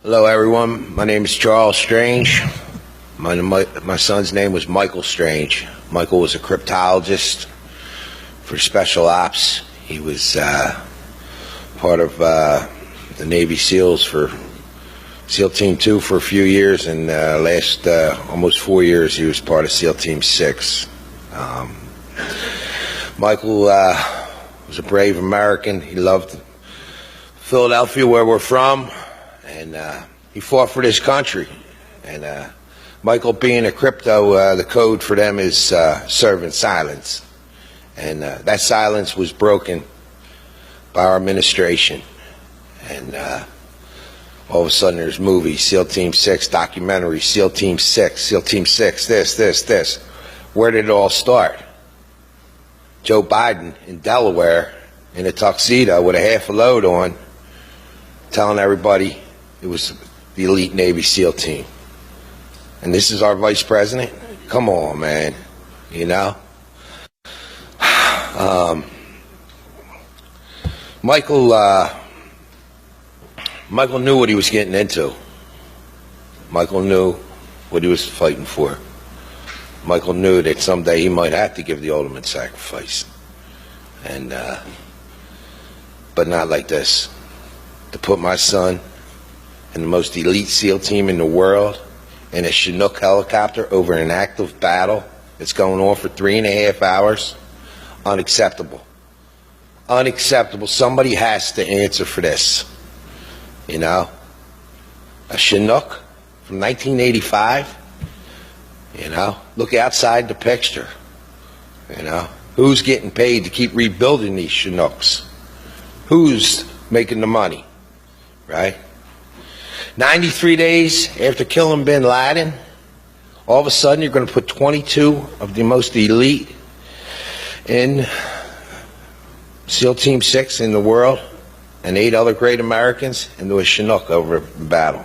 Hello, everyone. My name is Charles Strange. My son's name was Michael Strange. Michael was a cryptologist for Special Ops. He was part of the Navy SEALs for SEAL Team 2 for a few years, and last almost 4 years he was part of SEAL Team 6. Michael was a brave American. He loved Philadelphia, where we're from, and he fought for this country. And Michael, being a crypto, the code for them is serve in silence. And that silence was broken by our administration. And all of a sudden there's movies, SEAL Team 6, documentary, SEAL Team 6, SEAL Team 6, this. Where did it all start? Joe Biden in Delaware in a tuxedo with a half a load on, telling everybody it was the elite Navy SEAL team. And this is our vice president? Come on, man. You know? Michael knew what he was getting into. Michael knew what he was fighting for. Michael knew that someday he might have to give the ultimate sacrifice. And, but not like this. To put my son in the most elite SEAL team in the world in a Chinook helicopter over an active battle that's going on for 3.5 hours, unacceptable. Unacceptable. Somebody has to answer for this. You know? A Chinook from 1985, you know? Look outside the picture. You know? Who's getting paid to keep rebuilding these Chinooks? Who's making the money? Right? 93 days after killing bin Laden, all of a sudden you're going to put 22 of the most elite in SEAL Team 6 in the world and 8 other great Americans into a Chinook over a battle.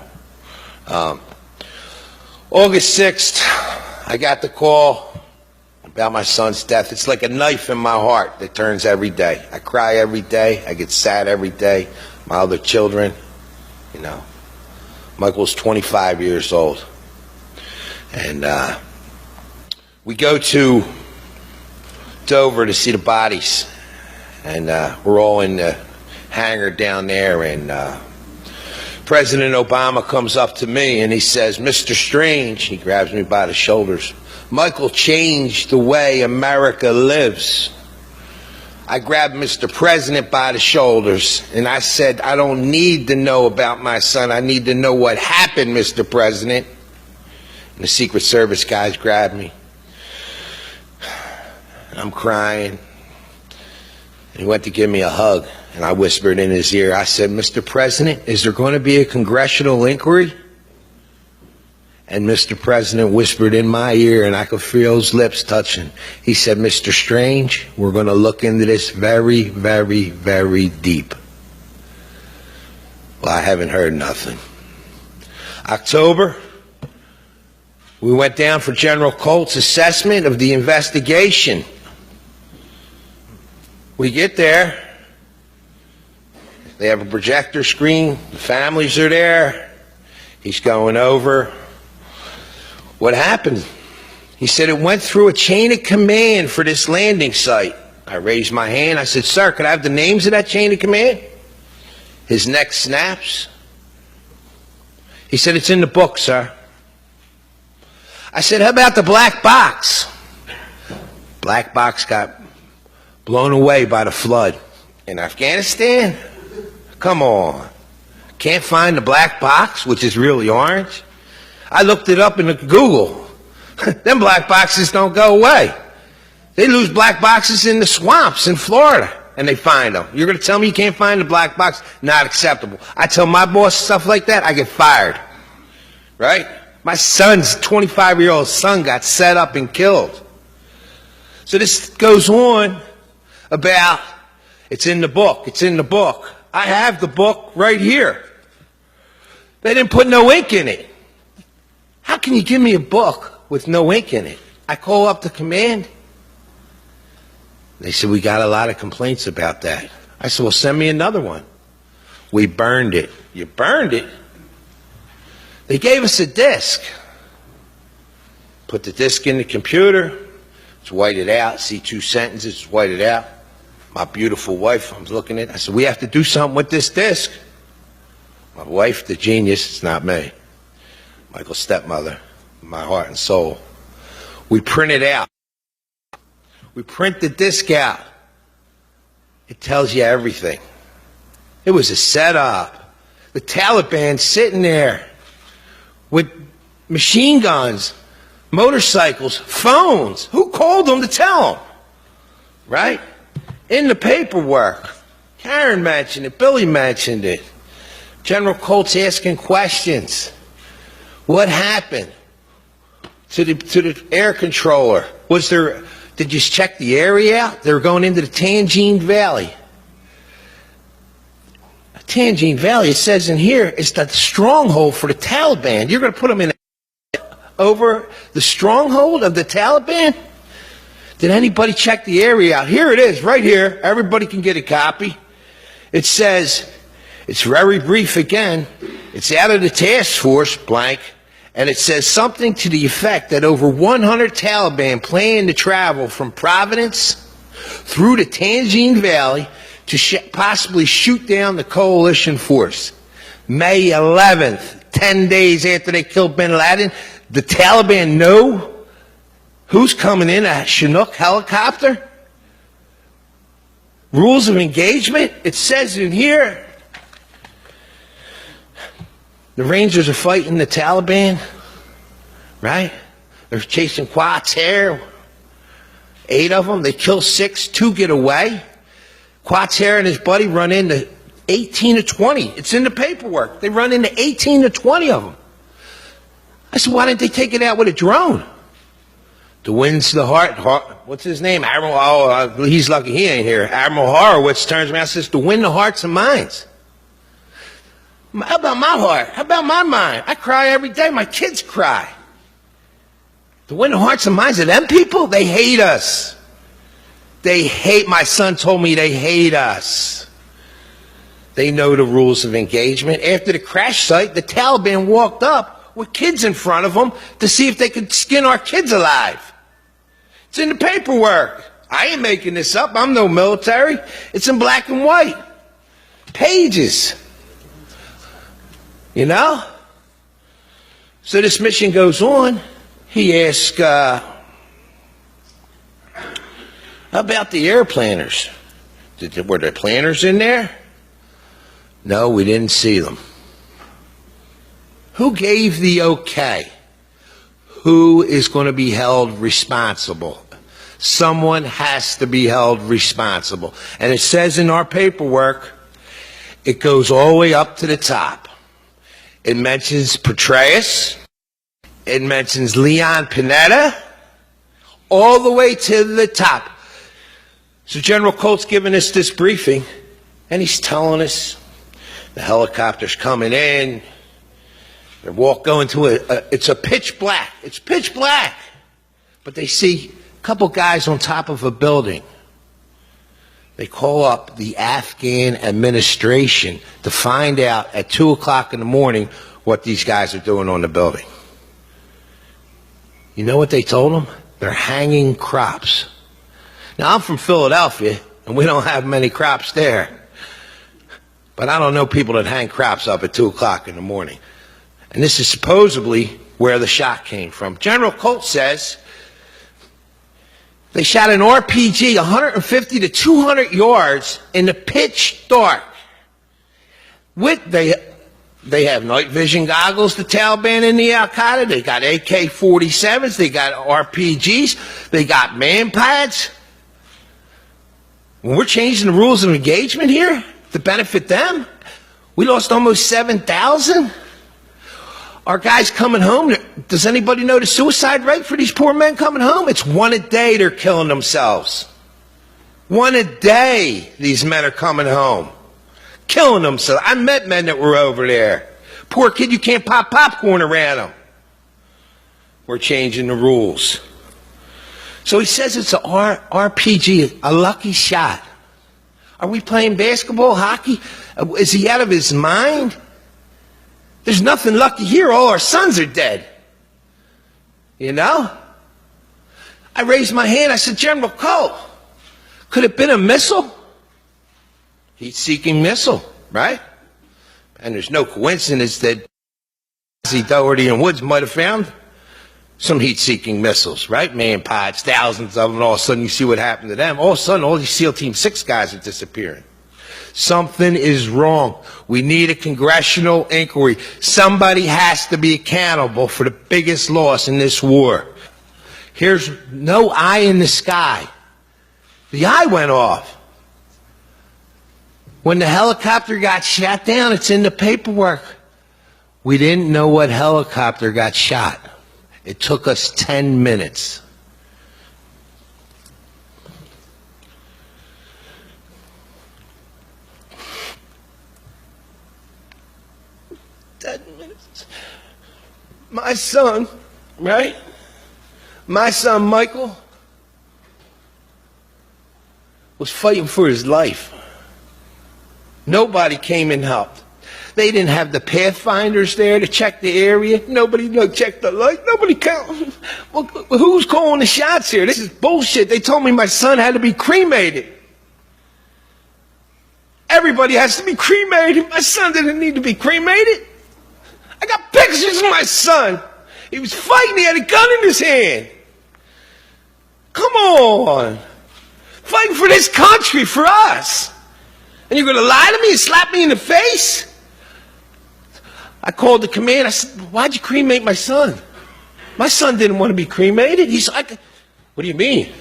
August 6th, I got the call about my son's death. It's like a knife in my heart that turns every day. I cry every day. I get sad every day. My other children, you know. Michael's 25 years old. And we go to Dover to see the bodies. And we're all in the hangar down there. And President Obama comes up to me and he says, "Mr. Strange," he grabs me by the shoulders, "Michael changed the way America lives." I grabbed Mr. President by the shoulders and I said, "I don't need to know about my son. I need to know what happened, Mr. President." And the Secret Service guys grabbed me. And I'm crying. And he went to give me a hug. And I whispered in his ear, I said, "Mr. President, is there going to be a congressional inquiry?" And Mr. President whispered in my ear, and I could feel his lips touching. He said, "Mr. Strange, we're going to look into this very, very, very deep." Well, I haven't heard nothing. October, we went down for General Colt's assessment of the investigation. We get there. They have a projector screen. The families are there. He's going over what happened. He said it went through a chain of command for this landing site. I raised my hand. I said, "Sir, could I have the names of that chain of command?" His neck snaps. He said, "It's in the book, sir." I said, "How about the black box?" Black box got blown away by the flood. In Afghanistan? Come on. Can't find the black box, which is really orange? I looked it up in Google. Them black boxes don't go away. They lose black boxes in the swamps in Florida, and they find them. You're going to tell me you can't find the black box? Not acceptable. I tell my boss stuff like that, I get fired. Right? My son's 25-year-old son got set up and killed. So this goes on about, it's in the book, it's in the book. I have the book right here. They didn't put no ink in it. How can you give me a book with no ink in it? I call up the command. They said, "We got a lot of complaints about that." I said, "Well, send me another one." We burned it. You burned it? They gave us a disc. Put the disc in the computer. Let's white it out. See 2 sentences. White it out. My beautiful wife, I'm looking at it. I said, we have to do something with this disc. My wife, the genius, it's not me. Michael's stepmother, my heart and soul. We print it out. We print the disc out. It tells you everything. It was a setup. The Taliban sitting there with machine guns, motorcycles, phones. Who called them to tell them? Right? In the paperwork. Karen mentioned it. Billy mentioned it. General Colt's asking questions. What happened to the air controller? Did you check the area out? They were going into the Tangine Valley. Tangine Valley, it says in here, is the stronghold for the Taliban. You're going to put them in over the stronghold of the Taliban? Did anybody check the area out? Here it is, right here. Everybody can get a copy. It says, it's very brief again. It's out of the task force, blank. And it says something to the effect that over 100 Taliban plan to travel from Providence through the Tangine Valley to possibly shoot down the coalition force. May 11th, 10 days after they killed bin Laden, the Taliban know who's coming in, a Chinook helicopter? Rules of engagement? It says in here, the Rangers are fighting the Taliban, right? They're chasing Quater, 8 of them. They kill 6, 2 get away. Quater and his buddy run into 18 to 20. It's in the paperwork. They run into 18 to 20 of them. I said, why didn't they take it out with a drone? The wind's the heart. What's his name? Admiral, he's lucky he ain't here. Admiral Horowitz turns around and says, to win the hearts and minds. How about my heart? How about my mind? I cry every day. My kids cry. To win the hearts and minds of them people, they hate us. They hate, my son told me they hate us. They know the rules of engagement. After the crash site, the Taliban walked up with kids in front of them to see if they could skin our kids alive. It's in the paperwork. I ain't making this up. I'm no military. It's in black and white. Pages. You know? So this mission goes on. He asks, about the air planners. Were there planners in there? No, we didn't see them. Who gave the okay? Who is going to be held responsible? Someone has to be held responsible. And it says in our paperwork, it goes all the way up to the top. It mentions Petraeus. It mentions Leon Panetta. All the way to the top. So General Colt's giving us this briefing, and he's telling us the helicopter's coming in. They're going to it's a pitch black. It's pitch black. But they see a couple guys on top of a building. They call up the Afghan administration to find out at 2 o'clock in the morning what these guys are doing on the building. You know what they told them? They're hanging crops. Now, I'm from Philadelphia, and we don't have many crops there. But I don't know people that hang crops up at 2 o'clock in the morning. And this is supposedly where the shot came from. General Colt says they shot an RPG 150 to 200 yards in the pitch dark. They have night vision goggles, the Taliban and the Al-Qaeda. They got AK-47s. They got RPGs. They got man pads. When we're changing the rules of engagement here to benefit them, we lost almost 7,000. Our guys coming home, does anybody know the suicide rate for these poor men coming home? It's 1 a day they're killing themselves. 1 a day these men are coming home. Killing themselves. I met men that were over there. Poor kid, you can't pop popcorn around them. We're changing the rules. So he says it's an RPG, a lucky shot. Are we playing basketball, hockey? Is he out of his mind? There's nothing lucky here. All our sons are dead. You know? I raised my hand. I said, General Cole, could it have been a missile? Heat-seeking missile, right? And there's no coincidence that Doherty and Woods might have found some heat-seeking missiles, right? Man pods, thousands of them, and all of a sudden you see what happened to them. All of a sudden, all these SEAL Team 6 guys are disappearing. Something is wrong. We need a congressional inquiry. Somebody has to be accountable for the biggest loss in this war. Here's no eye in the sky. The eye went off. When the helicopter got shot down, it's in the paperwork. We didn't know what helicopter got shot. It took us 10 minutes. My son, right? My son, Michael, was fighting for his life. Nobody came and helped. They didn't have the Pathfinders there to check the area. Nobody checked the light. Nobody count. Well, who's calling the shots here? This is bullshit. They told me my son had to be cremated. Everybody has to be cremated. My son didn't need to be cremated. I got pictures of my son. He was fighting. He had a gun in his hand. Come on. Fighting for this country, for us. And you're going to lie to me and slap me in the face? I called the command. I said, why'd you cremate my son? My son didn't want to be cremated. He's like, what do you mean?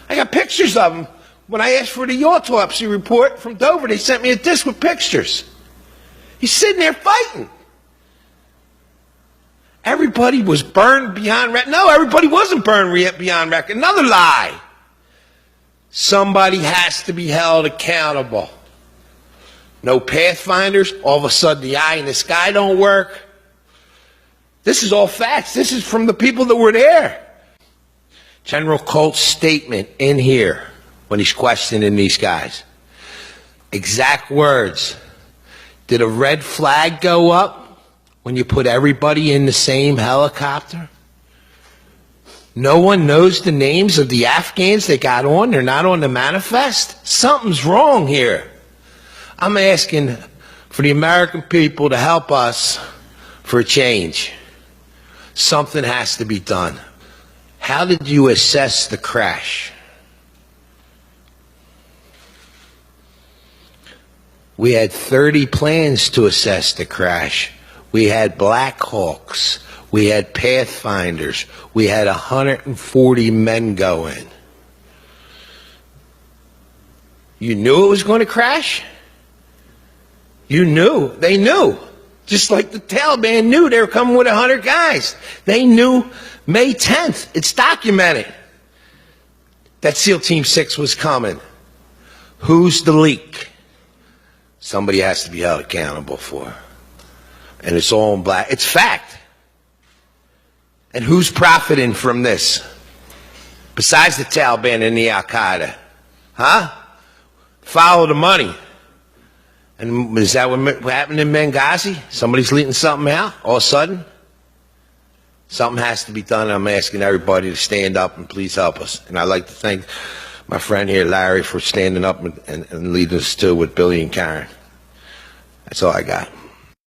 I got pictures of him. When I asked for the autopsy report from Dover, they sent me a disc with pictures. He's sitting there fighting. Everybody was burned beyond record. No, everybody wasn't burned beyond record. Another lie. Somebody has to be held accountable. No Pathfinders. All of a sudden, the eye in the sky don't work. This is all facts. This is from the people that were there. General Colt's statement in here when he's questioning these guys. Exact words. Did a red flag go up when you put everybody in the same helicopter? No one knows the names of the Afghans that got on. They're not on the manifest. Something's wrong here. I'm asking for the American people to help us for a change. Something has to be done. How did you assess the crash? We had 30 plans to assess the crash. We had Black Hawks. We had Pathfinders. We had 140 men go in. You knew it was going to crash? You knew. They knew. Just like the Taliban knew they were coming with 100 guys. They knew May 10th. It's documented that SEAL Team 6 was coming. Who's the leak? Somebody has to be held accountable for. And it's all in black. It's fact. And who's profiting from this? Besides the Taliban and the Al-Qaeda. Huh? Follow the money. And is that what happened in Benghazi? Somebody's leaking something out all of a sudden? Something has to be done. I'm asking everybody to stand up and please help us. And I'd like to thank my friend here, Larry, for standing up and leading us too with Billy and Karen. That's all I got.